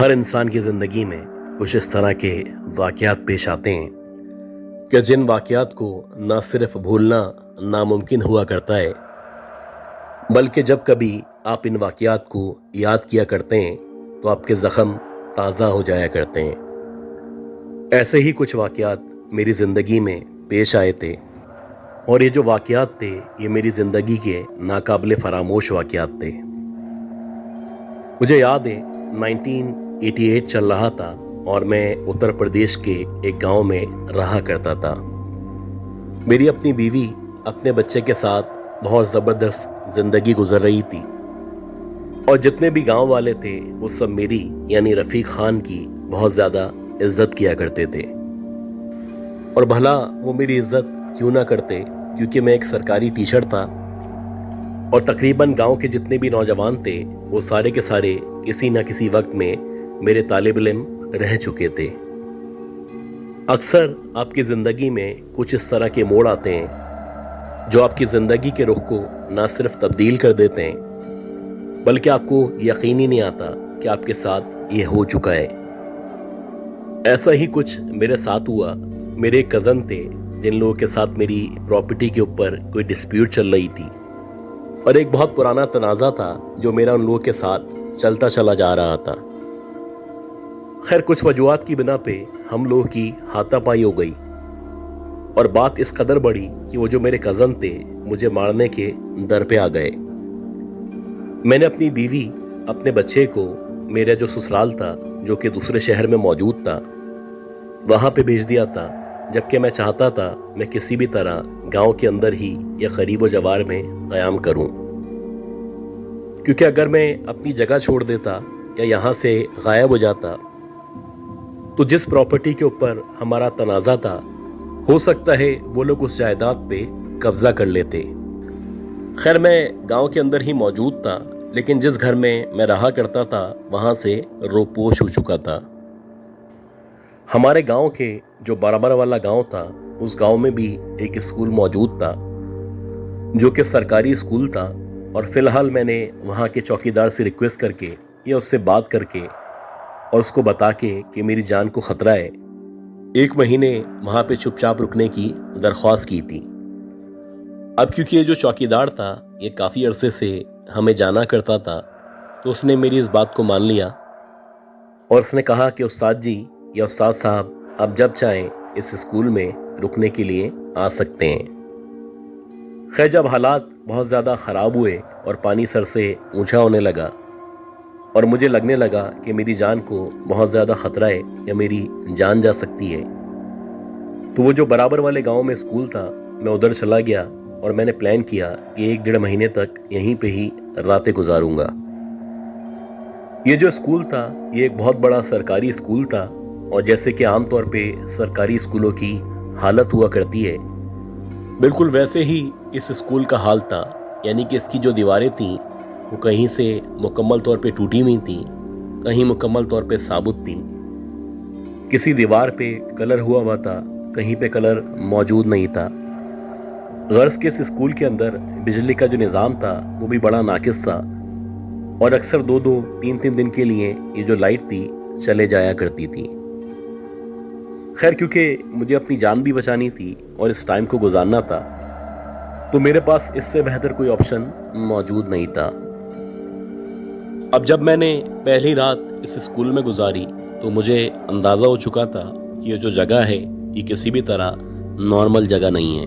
ہر انسان کی زندگی میں کچھ اس طرح کے واقعات پیش آتے ہیں کہ جن واقعات کو نہ صرف بھولنا ناممکن ہوا کرتا ہے، بلکہ جب کبھی آپ ان واقعات کو یاد کیا کرتے ہیں تو آپ کے زخم تازہ ہو جایا کرتے ہیں۔ ایسے ہی کچھ واقعات میری زندگی میں پیش آئے تھے، اور یہ جو واقعات تھے یہ میری زندگی کے ناقابل فراموش واقعات تھے۔ مجھے یاد ہے 1988 چل رہا تھا اور میں اتر پردیش کے ایک گاؤں میں رہا کرتا تھا۔ میری اپنی بیوی اپنے بچے کے ساتھ بہت زبردست زندگی گزر رہی تھی، اور جتنے بھی گاؤں والے تھے وہ سب میری یعنی رفیق خان کی بہت زیادہ عزت کیا کرتے تھے۔ اور بھلا وہ میری عزت کیوں نہ کرتے، کیونکہ میں ایک سرکاری ٹیچر تھا، اور تقریباً گاؤں کے جتنے بھی نوجوان تھے وہ سارے کے سارے کسی نہ کسی وقت میں میرے طالب علم رہ چکے تھے۔ اکثر آپ کی زندگی میں کچھ اس طرح کے موڑ آتے ہیں جو آپ کی زندگی کے رخ کو نہ صرف تبدیل کر دیتے ہیں، بلکہ آپ کو یقین ہی نہیں آتا کہ آپ کے ساتھ یہ ہو چکا ہے۔ ایسا ہی کچھ میرے ساتھ ہوا۔ میرے ایک کزن تھے جن لوگوں کے ساتھ میری پراپرٹی کے اوپر کوئی ڈسپیوٹ چل رہی تھی، اور ایک بہت پرانا تنازع تھا جو میرا ان لوگوں کے ساتھ چلتا چلا جا رہا تھا۔ خیر، کچھ وجوہات کی بنا پہ ہم لوگوں کی ہاتھا پائی ہو گئی، اور بات اس قدر بڑھی کہ وہ جو میرے کزن تھے مجھے مارنے کے در پہ آ گئے۔ میں نے اپنی بیوی، اپنے بچے کو میرا جو سسرال تھا جو کہ دوسرے شہر میں موجود تھا وہاں پہ بھیج دیا تھا، جبکہ میں چاہتا تھا میں کسی بھی طرح گاؤں کے اندر ہی یا قریب و جوار میں قیام کروں، کیونکہ اگر میں اپنی جگہ چھوڑ دیتا یا یہاں سے غائب ہو جاتا تو جس پراپرٹی کے اوپر ہمارا تنازع تھا ہو سکتا ہے وہ لوگ اس جائیداد پہ قبضہ کر لیتے۔ خیر، میں گاؤں کے اندر ہی موجود تھا، لیکن جس گھر میں رہا کرتا تھا وہاں سے روپوش ہو چکا تھا۔ ہمارے گاؤں کے جو برابر والا گاؤں تھا اس گاؤں میں بھی ایک اسکول موجود تھا جو کہ سرکاری اسکول تھا، اور فی الحال میں نے وہاں کے چوکیدار سے ریکویسٹ کر کے یا اس سے بات کر کے اور اس کو بتا کے کہ میری جان کو خطرہ ہے، 1 مہینے وہاں پہ چپ چاپ رکنے کی درخواست کی تھی۔ اب کیونکہ یہ جو چوکیدار تھا یہ کافی عرصے سے ہمیں جانا کرتا تھا، تو اس نے میری اس بات کو مان لیا، اور اس نے کہا کہ استاد جی یا استاد صاحب آپ جب چاہیں اس اسکول میں رکنے کے لیے آ سکتے ہیں۔ خیر، جب حالات بہت زیادہ خراب ہوئے اور پانی سر سے اونچا ہونے لگا اور مجھے لگنے لگا کہ میری جان کو بہت زیادہ خطرہ ہے یا میری جان جا سکتی ہے، تو وہ جو برابر والے گاؤں میں اسکول تھا میں ادھر چلا گیا، اور میں نے پلان کیا کہ 1-1.5 مہینے تک یہیں پہ ہی راتیں گزاروں گا۔ یہ جو اسکول تھا یہ ایک بہت بڑا سرکاری اسکول تھا، اور جیسے کہ عام طور پہ سرکاری اسکولوں کی حالت ہوا کرتی ہے بالکل ویسے ہی اس اسکول کا حال تھا، یعنی کہ اس کی جو دیواریں تھیں وہ کہیں سے مکمل طور پہ ٹوٹی ہوئی تھیں، کہیں مکمل طور پہ ثابت تھیں، کسی دیوار پہ کلر ہوا ہوا تھا، کہیں پہ کلر موجود نہیں تھا۔ غرض کہ اس اسکول کے اندر بجلی کا جو نظام تھا وہ بھی بڑا ناقص تھا، اور اکثر 2-2 3-3 دن کے لیے یہ جو لائٹ تھی چلے جایا کرتی تھی۔ خیر، کیونکہ مجھے اپنی جان بھی بچانی تھی اور اس ٹائم کو گزارنا تھا تو میرے پاس اس سے بہتر کوئی آپشن موجود نہیں تھا۔ اب جب میں نے پہلی رات اس اسکول میں گزاری تو مجھے اندازہ ہو چکا تھا کہ یہ جو جگہ ہے یہ کسی بھی طرح نارمل جگہ نہیں ہے،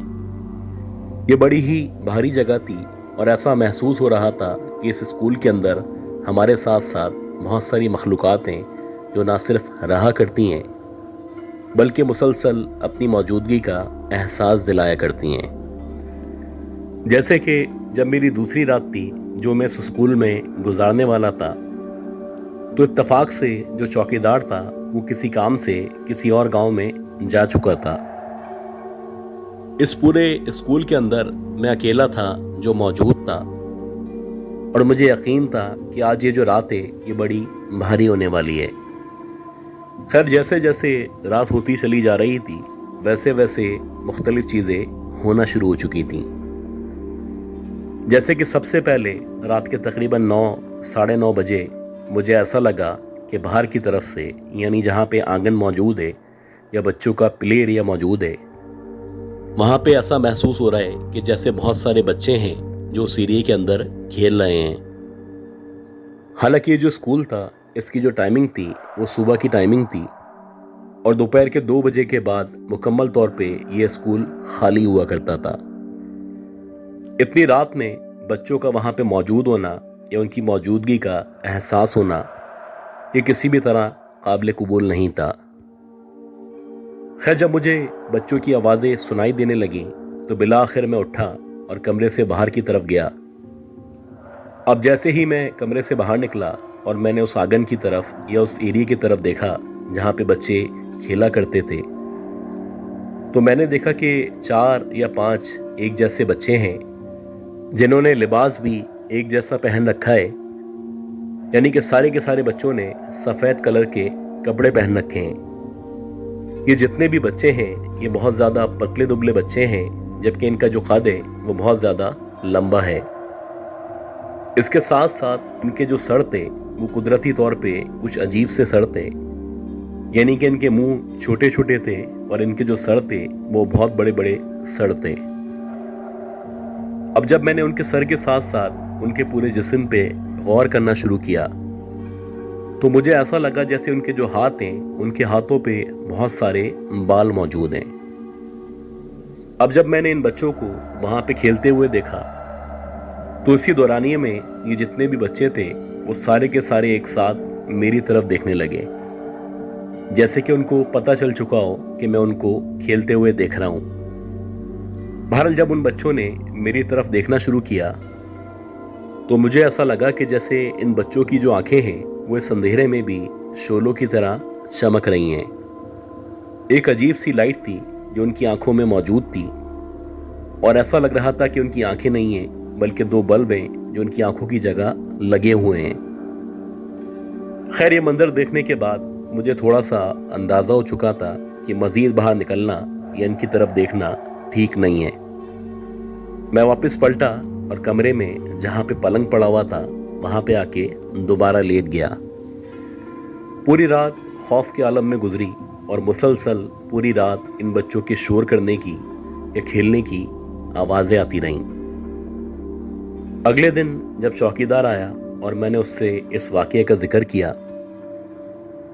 یہ بڑی ہی بھاری جگہ تھی، اور ایسا محسوس ہو رہا تھا کہ اس اسکول کے اندر ہمارے ساتھ ساتھ بہت ساری مخلوقات ہیں جو نہ صرف رہا کرتی ہیں بلکہ مسلسل اپنی موجودگی کا احساس دلایا کرتی ہیں۔ جیسے کہ جب میری دوسری رات تھی جو میں اس اسکول میں گزارنے والا تھا، تو اتفاق سے جو چوکیدار تھا وہ کسی کام سے کسی اور گاؤں میں جا چکا تھا۔ اس پورے اسکول کے اندر میں اکیلا تھا جو موجود تھا، اور مجھے یقین تھا کہ آج یہ جو رات ہے یہ بڑی بھاری ہونے والی ہے۔ خیر، جیسے جیسے رات ہوتی چلی جا رہی تھی ویسے ویسے مختلف چیزیں ہونا شروع ہو چکی تھیں۔ جیسے کہ سب سے پہلے رات کے تقریباً 9 ساڑھے 9 بجے مجھے ایسا لگا کہ बाहर की तरफ से, यानी जहाँ पे आंगन मौजूद है या बच्चों का प्ले एरिया मौजूद है, वहाँ पे ऐसा महसूस हो रहा है कि जैसे बहुत सारे बच्चे हैं जो उस एरिया के अंदर खेल रहे हैं। हालांकि ये जो स्कूल था, इसकी जो टाइमिंग थी वो सुबह की टाइमिंग थी और दोपहर के 2 बजे के बाद मुकम्मल तौर पे ये स्कूल खाली हुआ करता था। इतनी रात में बच्चों का वहाँ पे मौजूद होना या उनकी मौजूदगी का एहसास होना, ये किसी भी तरह काबिल कबूल नहीं था। खैर, जब मुझे बच्चों की आवाज़ें सुनाई देने लगी तो बिला आखिर मैं उठा और कमरे से बाहर की तरफ गया। अब जैसे ही मैं कमरे से बाहर निकला और मैंने उस आंगन की तरफ या उस एरिया की तरफ देखा जहाँ पे बच्चे खेला करते थे, तो मैंने देखा कि 4 या 5 एक जैसे बच्चे हैं जिन्होंने लिबास भी एक जैसा पहन रखा है, यानी कि सारे के सारे बच्चों ने सफ़ेद कलर के कपड़े पहन रखे हैं। ये जितने भी बच्चे हैं ये बहुत ज़्यादा पतले दुबले बच्चे हैं, जबकि इनका जो कद है वो बहुत ज़्यादा लंबा है। इसके साथ साथ इनके जो सर थे वो कुदरती तौर पे कुछ अजीब से सर थे, यानी कि इनके मुंह छोटे छोटे थे और इनके जो सर थे वो बहुत बड़े बड़े सर थे। अब जब मैंने उनके सर के साथ साथ उनके पूरे जिस्म पे गौर करना शुरू किया तो मुझे ऐसा लगा जैसे उनके जो हाथ हैं उनके हाथों पे बहुत सारे बाल मौजूद हैं। अब जब मैंने इन बच्चों को वहां पे खेलते हुए देखा तो इसी दौरानिये में ये जितने भी बच्चे थे वो सारे के सारे एक साथ मेरी तरफ देखने लगे, जैसे कि उनको पता चल चुका हो कि मैं उनको खेलते हुए देख रहा हूं। बहरहाल, जब उन बच्चों ने मेरी तरफ देखना शुरू किया तो मुझे ऐसा लगा कि जैसे इन बच्चों की जो आंखें हैं वो इस अंधेरे में भी शोलों की तरह चमक रही हैं। एक अजीब सी लाइट थी जो उनकी आंखों में मौजूद थी और ऐसा लग रहा था कि उनकी आंखें नहीं हैं बल्कि 2 बल्ब हैं जो उनकी आंखों की जगह लगे हुए हैं। खैर, ये मंजर देखने के बाद मुझे थोड़ा सा अंदाजा हो चुका था कि मजीद बाहर निकलना या इनकी तरफ देखना ठीक नहीं है। मैं वापस पलटा और कमरे में जहां पे पलंग पड़ा हुआ था वहां पे आके दोबारा लेट गया। पूरी रात खौफ के आलम में गुजरी और मुसलसल पूरी रात इन बच्चों के शोर करने की या खेलने की आवाजें आती रहीं। अगले दिन जब चौकीदार आया और मैंने उससे इस वाकये का जिक्र किया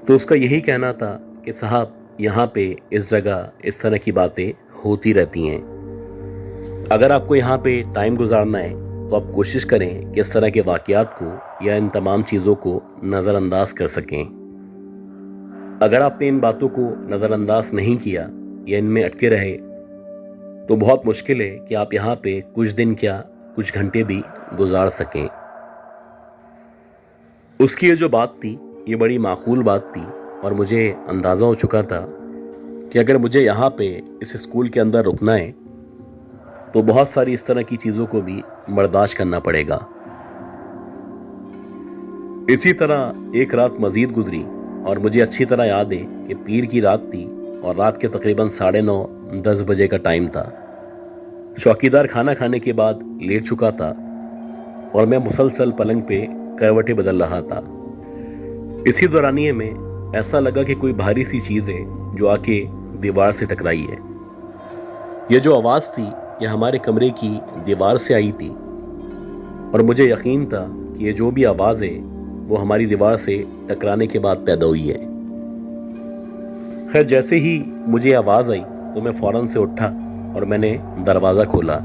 तो उसका यही कहना था कि साहब, यहाँ पे इस जगह इस तरह की बातें होती रहती हैं। अगर आपको यहाँ पे टाइम गुजारना है तो आप कोशिश करें कि इस तरह के वाकयात को या इन तमाम चीज़ों को नज़रअंदाज कर सकें। अगर आपने इन बातों को नज़रअंदाज नहीं किया या इनमें अटके रहे तो बहुत मुश्किल है कि आप यहाँ पे कुछ दिन क्या कुछ घंटे भी गुजार सकें। उसकी ये जो बात थी ये बड़ी माकूल बात थी और मुझे अंदाज़ा हो चुका था कि अगर मुझे यहाँ पे इस स्कूल के अंदर रुकना है तो बहुत सारी इस तरह की चीज़ों को भी बर्दाश्त करना पड़ेगा। इसी तरह एक रात मजीद गुजरी और मुझे अच्छी तरह याद है कि पीर की रात थी और रात के तकरीबन 9:30-10 बजे का टाइम था। चौकीदार खाना खाने के बाद लेट चुका था और मैं मुसलसल पलंग पे करवटें बदल रहा था। इसी दौरानिये में ऐसा लगा कि कोई भारी सी चीज़ है जो आके दीवार से टकराई है। यह जो आवाज़ थी यह हमारे कमरे की दीवार से आई थी और मुझे यकीन था कि ये जो भी आवाज़ है वो हमारी दीवार से टकराने के बाद पैदा हुई है। खैर, जैसे ही मुझे आवाज़ आई तो मैं फ़ौरन से उठा और मैंने दरवाज़ा खोला।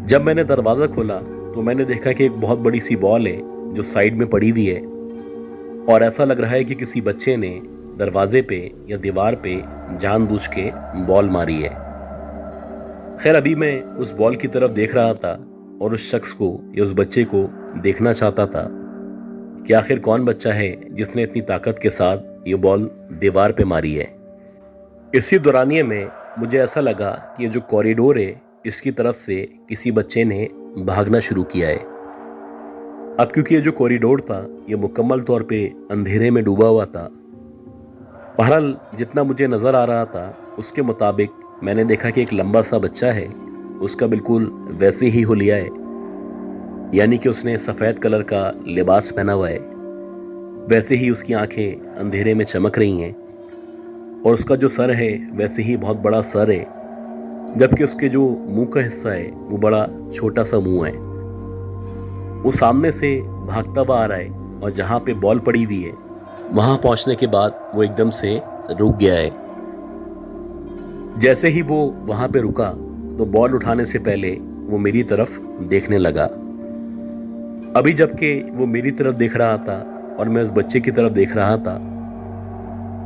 जब मैंने दरवाज़ा खोला तो मैंने देखा कि एक बहुत बड़ी सी बॉल है जो साइड में पड़ी हुई है और ऐसा लग रहा है कि किसी बच्चे ने दरवाजे पे या दीवार पे जानबूझ के बॉल मारी है। खैर, अभी मैं उस बॉल की तरफ देख रहा था और उस शख्स को या उस बच्चे को देखना चाहता था कि आखिर कौन बच्चा है जिसने इतनी ताकत के साथ ये बॉल दीवार पे मारी है। इसी दौरानिये में मुझे ऐसा लगा कि ये जो कॉरिडोर है इसकी तरफ से किसी बच्चे ने भागना शुरू किया है। अब क्योंकि ये जो कॉरिडोर था ये मुकम्मल तौर पे अंधेरे में डूबा हुआ था, बहरहाल जितना मुझे नज़र आ रहा था उसके मुताबिक मैंने देखा कि एक लंबा सा बच्चा है, उसका बिल्कुल वैसे ही हुलिया है, यानी कि उसने सफ़ेद कलर का लिबास पहना हुआ है वैसे ही उसकी आंखें अंधेरे में चमक रही हैं और उसका जो सर है वैसे ही बहुत बड़ा सर है, जबकि उसके जो मुंह का हिस्सा है वो बड़ा छोटा सा मुंह है। वो सामने से भागता हुआ आ रहा है और जहाँ पे बॉल पड़ी हुई है वहां पहुंचने के बाद वो एकदम से रुक गया है। जैसे ही वो वहां पे रुका तो बॉल उठाने से पहले वो मेरी तरफ देखने लगा। अभी जबकि वो मेरी तरफ देख रहा था और मैं उस बच्चे की तरफ देख रहा था,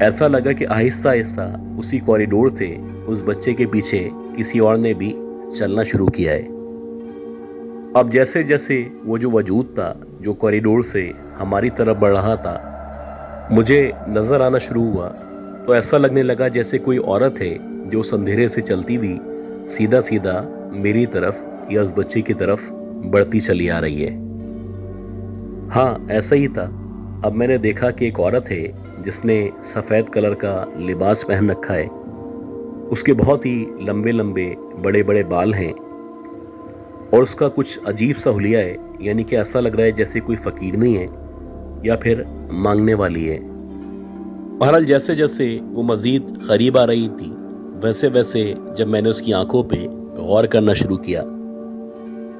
ऐसा लगा कि आहिस्ता आहिस्ता उसी कॉरिडोर से उस बच्चे के पीछे किसी और ने भी चलना शुरू किया है। अब जैसे जैसे वो जो वजूद था जो कॉरिडोर से हमारी तरफ बढ़ रहा था मुझे नजर आना शुरू हुआ, तो ऐसा लगने लगा जैसे कोई औरत है जो उस अंधेरे से चलती हुई सीधा सीधा मेरी तरफ या उस बच्चे की तरफ बढ़ती चली आ रही है। हाँ, ऐसा ही था। अब मैंने देखा कि एक औरत है जिसने सफ़ेद कलर का लिबास पहन रखा है। उसके बहुत ही लंबे लंबे बड़े बड़े बाल हैं और उसका कुछ अजीब सा हुलिया है, यानी कि ऐसा लग रहा है जैसे कोई फकीरनी है या फिर मांगने वाली है। बहरहाल जैसे जैसे वो मज़ीद करीब आ रही थी वैसे वैसे जब मैंने उसकी आंखों पे गौर करना शुरू किया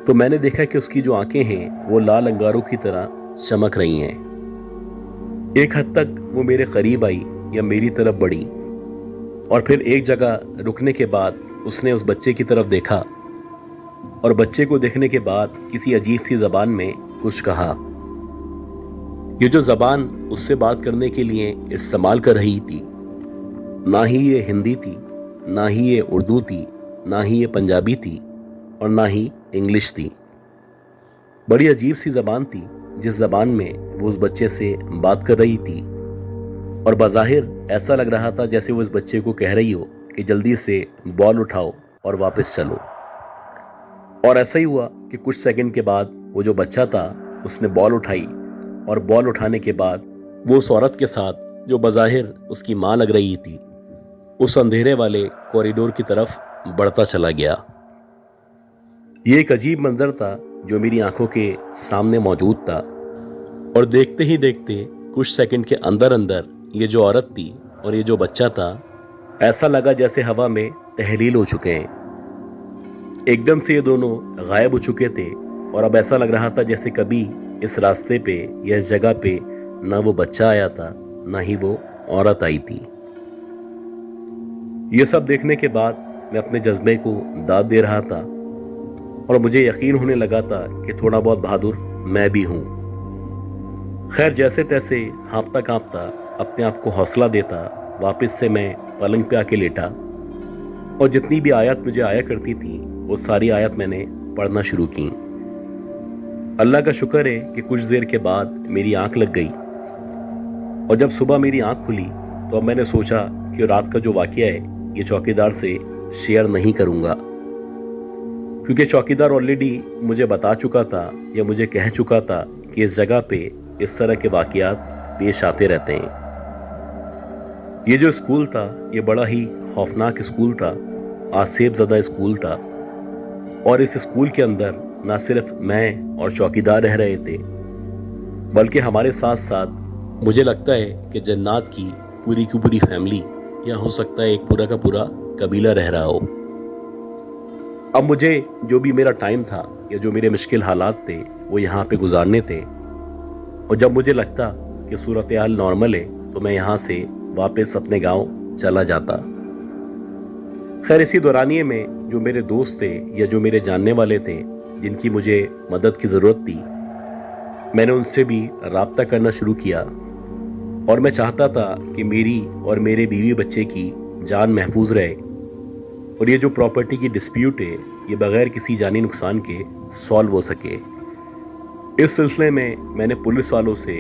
तो मैंने देखा कि उसकी जो आंखें हैं वो लाल अंगारों की तरह चमक रही हैं। एक हद तक वो मेरे करीब आई या मेरी तरफ बढ़ी और फिर एक जगह रुकने के बाद उसने उस बच्चे की तरफ देखा और बच्चे को देखने के बाद किसी अजीब सी ज़बान में कुछ कहा। ये जो ज़बान उससे बात करने के लिए इस्तेमाल कर रही थी, ना ही ये हिंदी थी, ना ही ये उर्दू थी, ना ही ये पंजाबी थी और ना ही इंग्लिश थी। बड़ी अजीब सी ज़बान थी जिस ज़बान में वो उस बच्चे से बात कर रही थी और बज़ाहिर ऐसा लग रहा था जैसे वो इस बच्चे को कह रही हो कि जल्दी से बॉल उठाओ और वापस चलो। और ऐसा ही हुआ कि कुछ सेकंड के बाद वो जो बच्चा था उसने बॉल उठाई और बॉल उठाने के बाद वो उस औरत के साथ जो बज़ाहिर उसकी माँ लग रही थी उस अंधेरे वाले कॉरिडोर की तरफ बढ़ता चला गया। ये एक अजीब मंजर था जो मेरी आंखों के सामने मौजूद था और देखते ही देखते कुछ सेकंड के अंदर अंदर ये जो औरत थी और ये जो बच्चा था ऐसा लगा जैसे हवा में तहलील हो चुके हैं। एकदम से ये दोनों गायब हो चुके थे और अब ऐसा लग रहा था जैसे कभी इस रास्ते पे या इस जगह पे ना वो बच्चा आया था ना ही वो औरत आई थी। ये सब देखने के बाद मैं अपने जज्बे को दाद दे रहा था और मुझे यकीन होने लगा था कि थोड़ा बहुत बहादुर मैं भी हूं। खैर जैसे तैसे हाँपता कांपता अपने आप को हौसला देता वापस से मैं पलंग पे आके लेटा और जितनी भी आयत मुझे आया करती थी वो सारी आयत मैंने पढ़ना शुरू की। अल्लाह का शुक्र है कि कुछ देर के बाद मेरी आंख लग गई और जब सुबह मेरी आंख खुली तो अब मैंने सोचा कि रात का जो वाकया है ये चौकीदार से शेयर नहीं करूंगा, क्योंकि चौकीदार ऑलरेडी मुझे बता चुका था या मुझे कह चुका था कि इस जगह पे इस तरह के वाकयात पेश आते रहते हैं। ये जो स्कूल था ये बड़ा ही खौफनाक स्कूल था, आसेब ज़दा स्कूल था और इस स्कूल के अंदर ना सिर्फ मैं और चौकीदार रह रहे थे बल्कि हमारे साथ साथ मुझे लगता है कि जन्नात की पूरी फैमिली या हो सकता है एक पूरा का पूरा कबीला रह रहा हो। अब मुझे जो भी मेरा टाइम था या जो मेरे मुश्किल हालात थे वो यहाँ पे गुजारने थे और जब मुझे लगता कि सूरत हाल नॉर्मल है तो मैं यहाँ से वापस अपने गांव चला जाता। खैर इसी दौरानिए में जो मेरे दोस्त थे या जो मेरे जानने वाले थे जिनकी मुझे मदद की ज़रूरत थी मैंने उनसे भी राब्ता करना शुरू किया और मैं चाहता था कि मेरी और मेरे बीवी बच्चे की जान महफूज रहे और ये जो प्रॉपर्टी की डिस्प्यूट है ये बगैर किसी जानी नुकसान के सॉल्व हो सके। इस सिलसिले में मैंने पुलिस वालों से,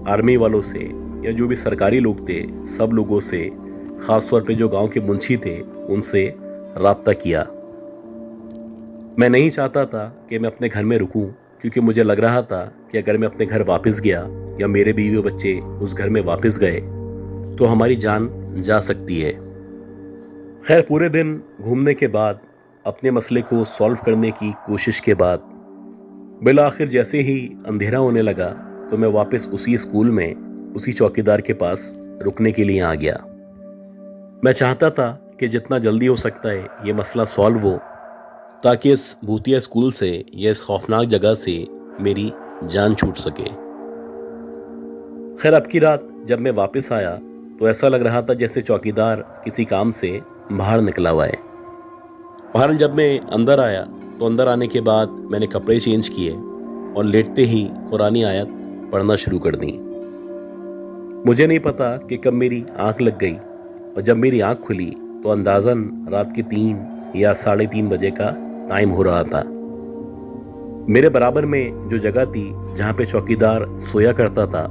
आर्मी वालों से या जो भी सरकारी लोग थे सब लोगों से, ख़ास तौर पे जो गांव के मुंशी थे उनसे राब्ता किया। मैं नहीं चाहता था कि मैं अपने घर में रुकूं, क्योंकि मुझे लग रहा था कि अगर मैं अपने घर वापस गया या मेरे बीवी और बच्चे उस घर में वापस गए तो हमारी जान जा सकती है। खैर पूरे दिन घूमने के बाद, अपने मसले को सॉल्व करने की कोशिश के बाद बिल आखिर जैसे ही अंधेरा होने लगा तो मैं वापस उसी स्कूल में उसी चौकीदार के पास रुकने के लिए आ गया। मैं चाहता था कि जितना जल्दी हो सकता है ये मसला सॉल्व हो, ताकि इस भूतिया स्कूल से या इस खौफनाक जगह से मेरी जान छूट सके। खैर, अब की रात जब मैं वापस आया तो ऐसा लग रहा था जैसे चौकीदार किसी काम से बाहर निकला हुआ है। बहरहाल जब मैं अंदर आया तो अंदर आने के बाद मैंने कपड़े चेंज किए और लेटते ही कुरानी आयत पढ़ना शुरू कर दी। मुझे नहीं पता कि कब मेरी आंख लग गई, और जब मेरी आंख खुली तो अंदाज़न रात के 3 या 3:30 बजे का टाइम हो रहा था। मेरे बराबर में जो जगह थी जहाँ पे चौकीदार सोया करता था,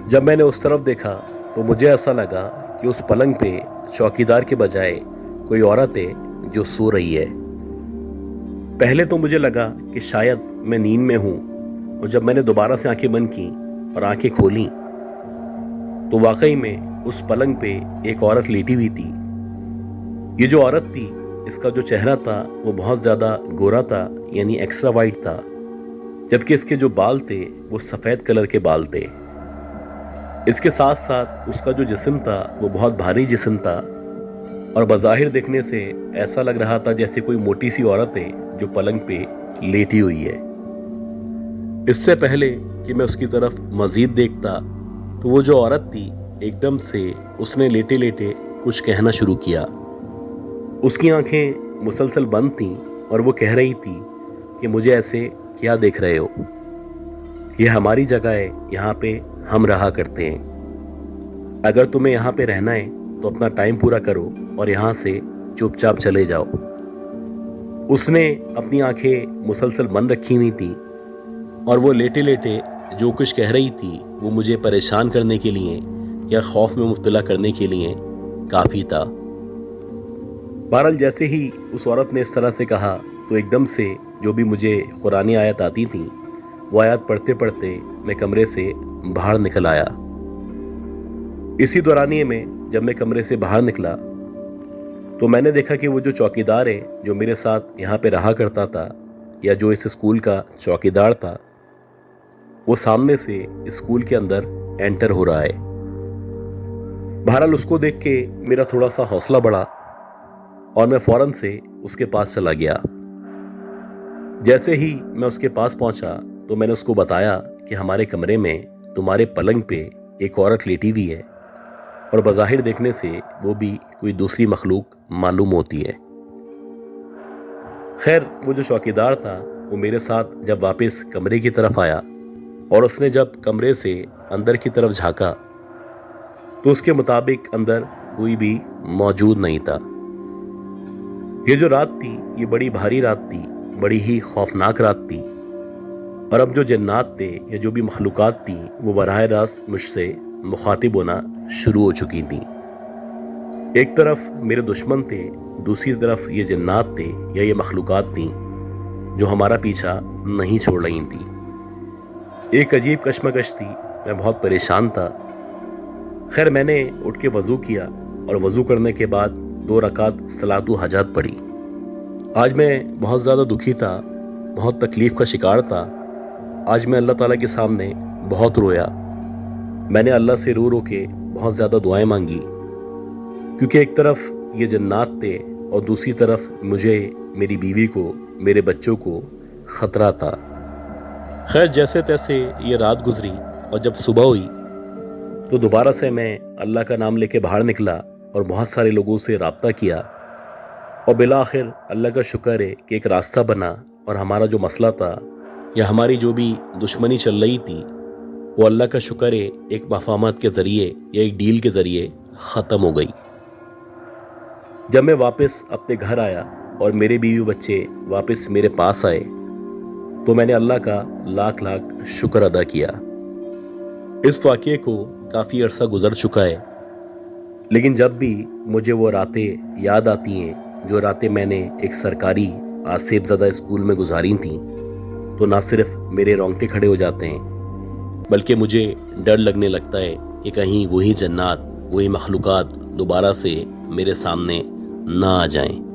जब मैंने उस तरफ देखा तो मुझे ऐसा लगा कि उस पलंग पे चौकीदार के बजाय कोई औरत है जो सो रही है। पहले तो मुझे लगा कि शायद मैं नींद में हूँ, और जब मैंने दोबारा से आंखें बंद की और आंखें खोली तो वाकई में उस पलंग पे एक औरत लेटी हुई थी। ये जो औरत थी, इसका जो चेहरा था वो बहुत ज़्यादा गोरा था, यानी एक्स्ट्रा वाइट था, जबकि इसके जो बाल थे वो सफ़ेद कलर के बाल थे। इसके साथ साथ उसका जो जिस्म था वो बहुत भारी जिस्म था, और बज़ाहिर देखने से ऐसा लग रहा था जैसे कोई मोटी सी औरत है जो पलंग पे लेटी हुई है। इससे पहले कि मैं उसकी तरफ मज़ीद देखता तो वो जो औरत थी, एकदम से उसने लेटे लेटे कुछ कहना शुरू किया। उसकी आंखें मुसलसल बंद थीं और वो कह रही थी कि मुझे ऐसे क्या देख रहे हो, ये हमारी जगह है, यहाँ पे हम रहा करते हैं। अगर तुम्हें यहाँ पे रहना है तो अपना टाइम पूरा करो और यहाँ से चुपचाप चले जाओ। उसने अपनी आंखें मुसलसल बंद रखी हुई थी, और वो लेटे लेटे जो कुछ कह रही थी वो मुझे परेशान करने के लिए या खौफ में मुब्तला करने के लिए काफ़ी था। बहरहाल जैसे ही उस औरत ने इस तरह से कहा तो एकदम से जो भी मुझे कुरानी आयत आती थी वो आयत पढ़ते पढ़ते मैं कमरे से बाहर निकल आया। इसी दौरानिए में जब मैं कमरे से बाहर निकला तो मैंने देखा कि वो जो चौकीदार है जो मेरे साथ यहाँ पे रहा करता था, या जो इस स्कूल का चौकीदार था, वो सामने से स्कूल के अंदर एंटर हो रहा है। बहरहाल उसको देख के मेरा थोड़ा सा हौसला बढ़ा और मैं फौरन से उसके पास चला गया। जैसे ही मैं उसके पास पहुंचा तो मैंने उसको बताया कि हमारे कमरे में तुम्हारे पलंग पे एक औरत लेटी हुई है, और बज़ाहिर देखने से वो भी कोई दूसरी मखलूक मालूम होती है। खैर, वो जो चौकीदार था वो मेरे साथ जब वापस कमरे की तरफ आया और उसने जब कमरे से अंदर की तरफ झांका तो उसके मुताबिक अंदर कोई भी मौजूद नहीं था। ये जो रात थी ये बड़ी भारी रात थी, बड़ी ही खौफनाक रात थी, और अब जो जन्नात थे या जो भी मखलूक़ात थी वो बराह रास्त मुझसे मुखातिब होना शुरू हो चुकी थी। एक तरफ मेरे दुश्मन थे, दूसरी तरफ ये जन्नात थे या ये मखलूक़ात थी जो हमारा पीछा नहीं छोड़ रही थी। एक अजीब कश्मकश थी, मैं बहुत परेशान था। खैर, मैंने उठ के वज़ू किया और वज़ू करने के बाद 2 रकात सलातु हजात पढ़ी। आज मैं बहुत ज़्यादा दुखी था, बहुत तकलीफ़ का शिकार था। आज मैं अल्लाह ताला के सामने बहुत रोया। मैंने अल्लाह से रो रो के बहुत ज़्यादा दुआएं मांगी, क्योंकि एक तरफ ये जन्नात थे और दूसरी तरफ मुझे, मेरी बीवी को, मेरे बच्चों को ख़तरा था। खैर, जैसे तैसे ये रात गुजरी और जब सुबह हुई तो दोबारा से मैं अल्लाह का नाम लेके बाहर निकला और बहुत सारे लोगों से रब्ता किया, और बिलाखिर अल्लाह का शुक्र है कि एक रास्ता बना और हमारा जो मसला था या हमारी जो भी दुश्मनी चल रही थी वो अल्लाह का शुक्र है एक मफाहमत के ज़रिए या एक डील के ज़रिए ख़त्म हो गई। जब मैं वापस अपने घर आया और मेरे बीवी बच्चे वापस मेरे पास आए तो मैंने अल्लाह का लाख लाख शुक्र अदा किया। इस वाक़ये को काफ़ी अरसा गुजर चुका है, लेकिन जब भी मुझे वो रातें याद आती हैं जो रातें मैंने एक सरकारी आसिफ ज़दा स्कूल में गुजारी थी, तो ना सिर्फ मेरे रोंगटे खड़े हो जाते हैं बल्कि मुझे डर लगने लगता है कि कहीं वही जन्नात, वही मखलूक़ात दोबारा से मेरे सामने ना आ जाएं।